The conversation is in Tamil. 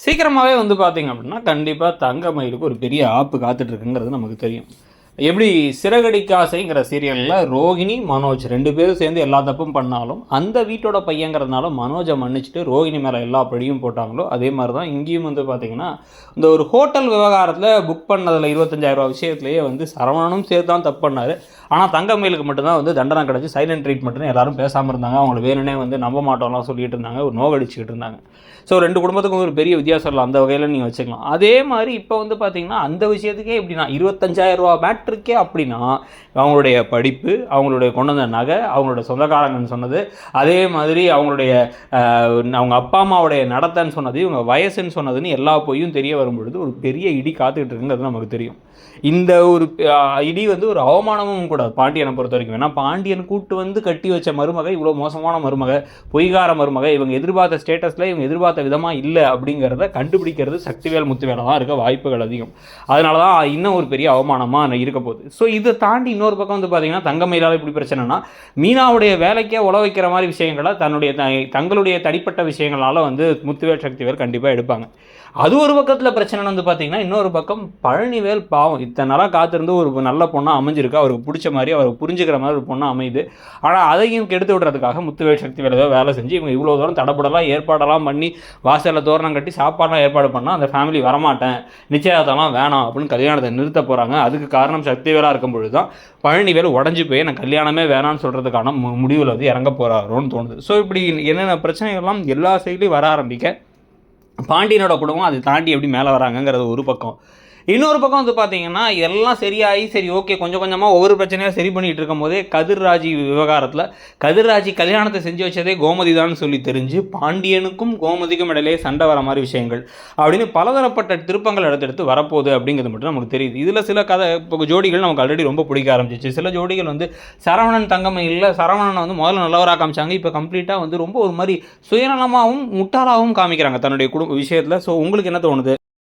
சீக்கிரமாகவே வந்து பார்த்திங்க அப்படின்னா கண்டிப்பாக தங்கமயிலுக்கு ஒரு பெரிய ஆப்பு காத்துட்ருக்குங்கிறது நமக்கு தெரியும். எப்படி சிறகடிக்க ஆசைங்கிற சீரியலில் ரோகிணி மனோஜ் 2 பேரும் சேர்ந்து எல்லா தப்பும் பண்ணாலும் அந்த வீட்டோட பையங்கிறதுனால மனோஜை மன்னிச்சுட்டு ரோகிணி மேலே எல்லா படியும் போட்டாங்களோ அதே மாதிரி தான் இங்கேயும் வந்து பார்த்திங்கன்னா இந்த ஒரு ஹோட்டல் விவகாரத்தில் புக் பண்ணதில் 25,000 ரூபா விஷயத்துலேயே வந்து சரவணனும் சேர்த்து தான் தப்பு பண்ணார். ஆனால் தங்கமயிலுக்கு மட்டும்தான் வந்து தண்டனை கிடச்சி சைலண்ட் ட்ரீட்மெண்ட்னு எல்லாரும் பேசாமல் இருந்தாங்க. அவங்களை வேணுனே வந்து நம்ப மாட்டோம்லாம் சொல்லிட்டு இருந்தாங்க, ஒரு நோகடிச்சிக்கிட்டு இருந்தாங்க. ஸோ 2 குடும்பத்துக்கும் ஒரு பெரிய வித்தியாசம் இல்லை, அந்த வகையில் நீங்கள் வச்சுக்கலாம். அதே மாதிரி இப்போ வந்து பார்த்திங்கன்னா அந்த விஷயத்துக்கே எப்படின்னா 25,000 ரூபா மேட்ருக்கே அப்படின்னா அவங்களுடைய படிப்பு, அவங்களுடைய கொண்டு வந்த நகை, அவங்களோட சொந்தக்காரங்கன்னு சொன்னது, அதே மாதிரி அவங்களுடைய அவங்க அப்பா அம்மாவுடைய நடத்தைன்னு சொன்னது, இவங்க வயசுன்னு சொன்னதுன்னு எல்லா பொய்யும் தெரிய வரும்பொழுது ஒரு பெரிய இடி காத்துக்கிட்டு இருக்குங்கிறது நமக்கு தெரியும். இந்த ஒரு இடி வந்து ஒரு அவமானமும் கூட பாண்டியனை பொறுத்த வரைக்கும். ஏன்னா பாண்டியன் கூட்டு வந்து கட்டி வச்ச மருமகை இவ்வளோ மோசமான மருமகை, பொய்கார மருமகை, இவங்க எதிர்பார்த்த ஸ்டேட்டஸில் இவங்க எதிர்பார்த்த விதமாக இல்லை அப்படிங்கிறத கண்டுபிடிக்கிறது சக்திவேல் முத்துவேலை தான் இருக்க வாய்ப்புகள் அதிகம். அதனால தான் இன்னும் ஒரு பெரிய அவமானமாக இருக்க போகுது. ஸோ இதை தாண்டி இன்னொரு பக்கம் வந்து பார்த்திங்கன்னா தங்கமயிலால் இப்படி பிரச்சனைனா மீனாவுடைய வேலைக்கே உழ வைக்கிற மாதிரி விஷயங்களை தங்களுடைய தனிப்பட்ட விஷயங்களால் வந்து முத்துவேல் சக்திவேல் கண்டிப்பாக எடுப்பாங்க. அது ஒரு பக்கத்தில் பிரச்சனை வந்து பார்த்திங்கன்னா இன்னொரு பக்கம் பழனிவேல் பாவம் இத்தனை நாளாக காத்திருந்து ஒரு நல்ல பொண்ணாக அமைஞ்சிருக்கு, அவருக்கு பிடிச்ச மாதிரி அவருக்கு புரிஞ்சுக்கிற மாதிரி ஒரு பொண்ணாக அமையுது. ஆனால் அதையும் கெடுத்து விடுறதுக்காக முத்துவேல் சக்திவேல் ஏதோ வேலை செஞ்சு இவங்க இவ்வளோ தூரம் தடப்படலாம் ஏற்பாடெல்லாம் பண்ணி வாசலில் தோரணம் கட்டி சாப்பாடெலாம் ஏற்பாடு பண்ணால் அந்த ஃபேமிலி வரமாட்டேன், நிச்சயதார்த்தம்லாம் வேணாம் அப்படின்னு கல்யாணத்தை நிறுத்த போகிறாங்க. அதுக்கு காரணம் சக்திவேலாக இருக்கும் பொழுது தான் பழனிவேல் உடஞ்சி போய் நான் கல்யாணமே வேணான்னு சொல்கிறதுக்கான முடிவில் வந்து இறங்க போகிறாரோன்னு தோணுது. ஸோ இப்படி என்னென்ன பிரச்சனைகள்லாம் எல்லா சைட்லேயும் வர ஆரம்பிக்க பாண்டியனோட குடும்பம் அதை தாண்டி எப்படி மேலே வராங்கங்கிறது ஒரு பக்கம். இன்னொரு பக்கம் வந்து பார்த்தீங்கன்னா எல்லாம் சரியாகி சரி ஓகே கொஞ்சம் கொஞ்சமாக ஒவ்வொரு பிரச்சனையாக சரி பண்ணிகிட்டு இருக்கும் போதே கதிர்ராஜி விவகாரத்தில் கதிர்ராஜி கல்யாணத்தை செஞ்சு வச்சதே கோமதி தான் சொல்லி தெரிஞ்சு பாண்டியனுக்கும் கோமதிக்கும் இடையிலே சண்டை வர மாதிரி விஷயங்கள் அப்படின்னு பலதரப்பட்ட திருப்பங்கள் எடுத்து வரப்போகுது அப்படிங்கிறது மட்டும் நமக்கு தெரியுது. இதில் சில இப்போ ஜோடிகள் நமக்கு ஆல்ரெடி ரொம்ப பிடிக்க ஆரம்பிச்சிச்சு. சில ஜோடிகள் வந்து சரவணன் தங்கமயிலில் சரவணனை வந்து முதல்ல நல்லவராக காமிச்சாங்க, இப்போ கம்ப்ளீட்டாக வந்து ரொம்ப ஒரு மாதிரி சுயநலமாகவும் முட்டாளாகவும் காமிக்கிறாங்க தன்னுடைய குடும்ப விஷயத்தில். ஸோ உங்களுக்கு என்ன தோணுது?